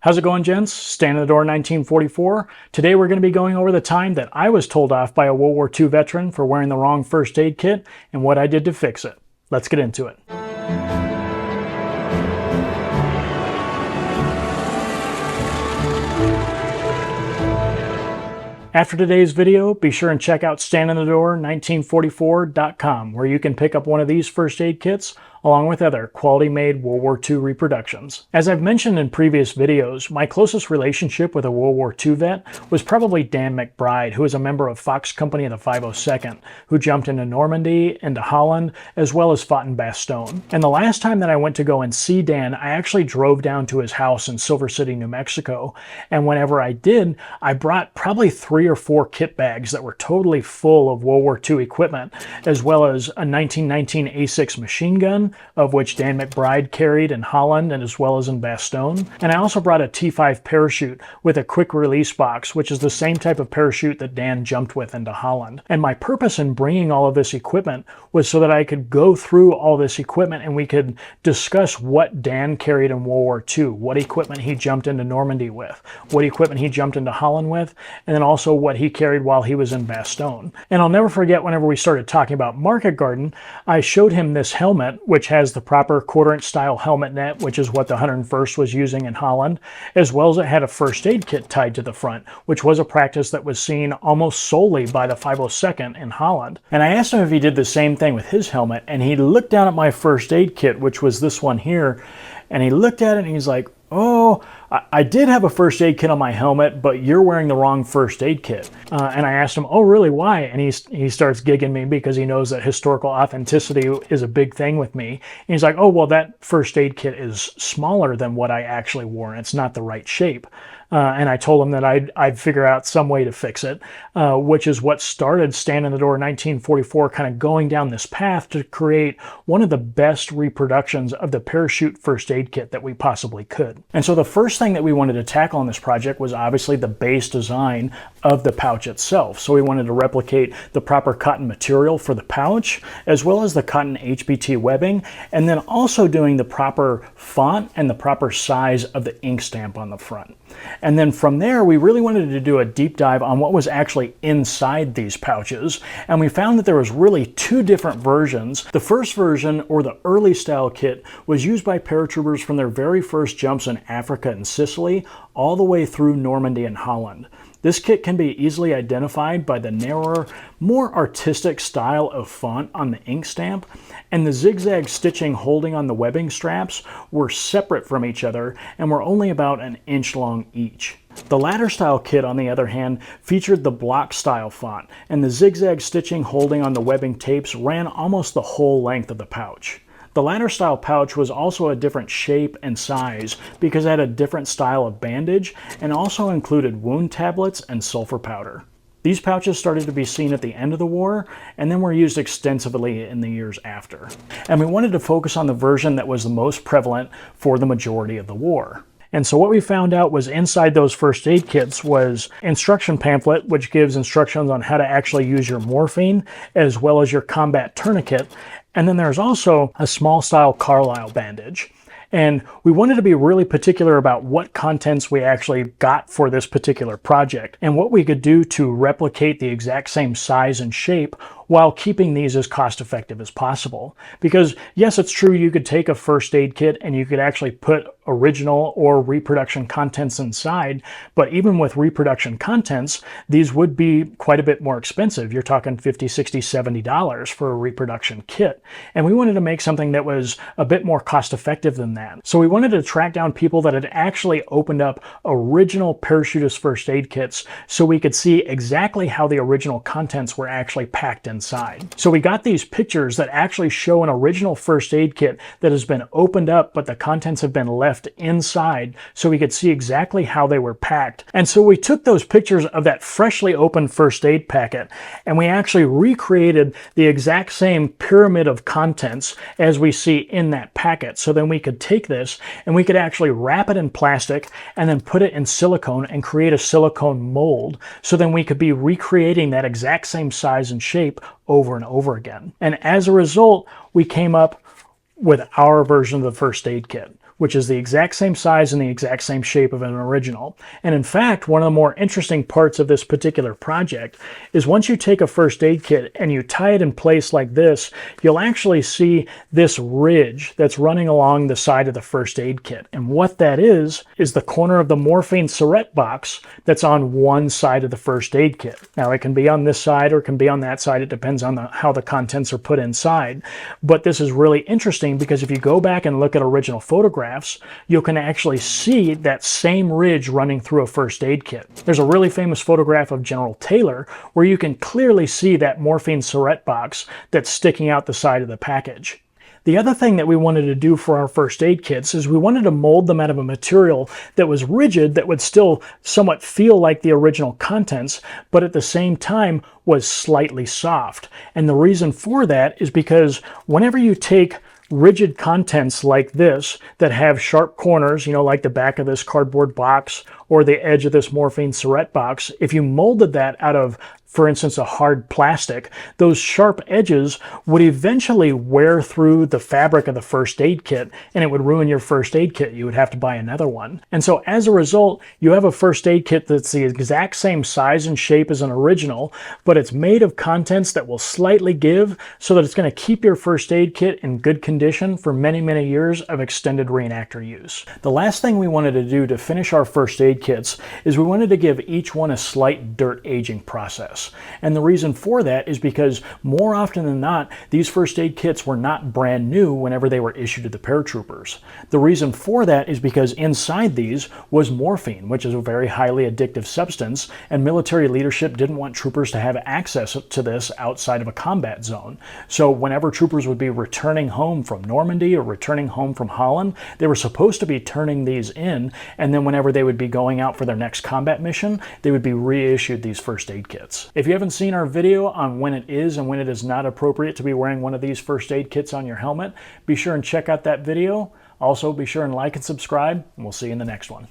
How's it going, gents? Stand in the Door 1944. Today we're going to be going over the time that I was told off by a World War II veteran for wearing the wrong first aid kit and what I did to fix it. Let's get into it. After today's video, be sure and check out standinthedoor1944.com, where you can pick up one of these first aid kits along with other quality-made World War II reproductions. As I've mentioned in previous videos, my closest relationship with a World War II vet was probably Dan McBride, who is a member of Fox Company of the 502nd, who jumped into Normandy, into Holland, as well as fought in Bastogne. And the last time that I went to go and see Dan, I actually drove down to his house in Silver City, New Mexico, and whenever I did, I brought probably 3 or 4 kit bags that were totally full of World War II equipment, as well as a 1919 A6 machine gun, of which Dan McBride carried in Holland and as well as in Bastogne. And I also brought a T5 parachute with a quick release box, which is the same type of parachute that Dan jumped with into Holland. And my purpose in bringing all of this equipment was so that I could go through all this equipment and we could discuss what Dan carried in World War II, what equipment he jumped into Normandy with, what equipment he jumped into Holland with, and then also what he carried while he was in Bastogne. And I'll never forget whenever we started talking about Market Garden, I showed him this helmet, which has the proper quarter-inch style helmet net, which is what the 101st was using in Holland, as well as it had a first aid kit tied to the front, which was a practice that was seen almost solely by the 502nd in Holland. And I asked him if he did the same thing with his helmet, and he looked down at my first aid kit, which was this one here, and he looked at it and he's like, "Oh, I did have a first aid kit on my helmet, but you're wearing the wrong first aid kit." And I asked him, "Oh, really? Why?" And he starts gigging me because he knows that historical authenticity is a big thing with me. And he's like, "Oh, well, that first aid kit is smaller than what I actually wore, and it's not the right shape." And I told him that I'd figure out some way to fix it, which is what started Stand in the Door 1944 kind of going down this path to create one of the best reproductions of the parachute first aid kit that we possibly could. And so the first thing that we wanted to tackle on this project was obviously the base design of the pouch itself. So we wanted to replicate the proper cotton material for the pouch, as well as the cotton HBT webbing, and then also doing the proper font and the proper size of the ink stamp on the front. And then from there, we really wanted to do a deep dive on what was actually inside these pouches. And we found that there was really 2 different versions. The first version, or the early style kit, was used by paratroopers from their very first jumps in Africa and Sicily, all the way through Normandy and Holland. This kit can be easily identified by the narrower, more artistic style of font on the ink stamp, and the zigzag stitching holding on the webbing straps were separate from each other and were only about an inch long each. The latter style kit, on the other hand, featured the block style font, and the zigzag stitching holding on the webbing tapes ran almost the whole length of the pouch. The latter style pouch was also a different shape and size because it had a different style of bandage and also included wound tablets and sulfur powder. These pouches started to be seen at the end of the war and then were used extensively in the years after. And we wanted to focus on the version that was the most prevalent for the majority of the war. And so what we found out was inside those first aid kits was instruction pamphlet, which gives instructions on how to actually use your morphine, as well as your combat tourniquet. And then there's also a small style Carlisle bandage. And we wanted to be really particular about what contents we actually got for this particular project and what we could do to replicate the exact same size and shape while keeping these as cost effective as possible. Because yes, it's true, you could take a first aid kit and you could actually put original or reproduction contents inside, but even with reproduction contents, these would be quite a bit more expensive. You're talking $50, $60, $70 for a reproduction kit. And we wanted to make something that was a bit more cost effective than that. So we wanted to track down people that had actually opened up original parachutist first aid kits so we could see exactly how the original contents were actually packed inside. So we got these pictures that actually show an original first aid kit that has been opened up, but the contents have been left inside so we could see exactly how they were packed. And so we took those pictures of that freshly opened first aid packet and we actually recreated the exact same pyramid of contents as we see in that packet. So then we could take this and we could actually wrap it in plastic and then put it in silicone and create a silicone mold. So then we could be recreating that exact same size and shape over and over again. And as a result, we came up with our version of the first aid kit, which is the exact same size and the exact same shape of an original. And in fact, one of the more interesting parts of this particular project is once you take a first aid kit and you tie it in place like this, you'll actually see this ridge that's running along the side of the first aid kit. And what that is the corner of the morphine syringe box that's on one side of the first aid kit. Now it can be on this side or it can be on that side. It depends on how the contents are put inside. But this is really interesting because if you go back and look at original photographs, you can actually see that same ridge running through a first aid kit. There's a really famous photograph of General Taylor where you can clearly see that morphine syringe box that's sticking out the side of the package. The other thing that we wanted to do for our first aid kits is we wanted to mold them out of a material that was rigid, that would still somewhat feel like the original contents, but at the same time was slightly soft. And the reason for that is because whenever you take rigid contents like this that have sharp corners, like the back of this cardboard box or the edge of this morphine syringe box, if you molded that out of, for instance, a hard plastic, those sharp edges would eventually wear through the fabric of the first aid kit and it would ruin your first aid kit. You would have to buy another one. And so as a result, you have a first aid kit that's the exact same size and shape as an original, but it's made of contents that will slightly give so that it's going to keep your first aid kit in good condition for many, many years of extended reenactor use. The last thing we wanted to do to finish our first aid kits is we wanted to give each one a slight dirt aging process. And the reason for that is because more often than not, these first aid kits were not brand new whenever they were issued to the paratroopers. The reason for that is because inside these was morphine, which is a very highly addictive substance, and military leadership didn't want troopers to have access to this outside of a combat zone. So whenever troopers would be returning home from Normandy or returning home from Holland, they were supposed to be turning these in, and then whenever they would be going out for their next combat mission, they would be reissued these first aid kits. If you haven't seen our video on when it is and when it is not appropriate to be wearing one of these first aid kits on your helmet, be sure and check out that video. Also, be sure and like and subscribe, and we'll see you in the next one.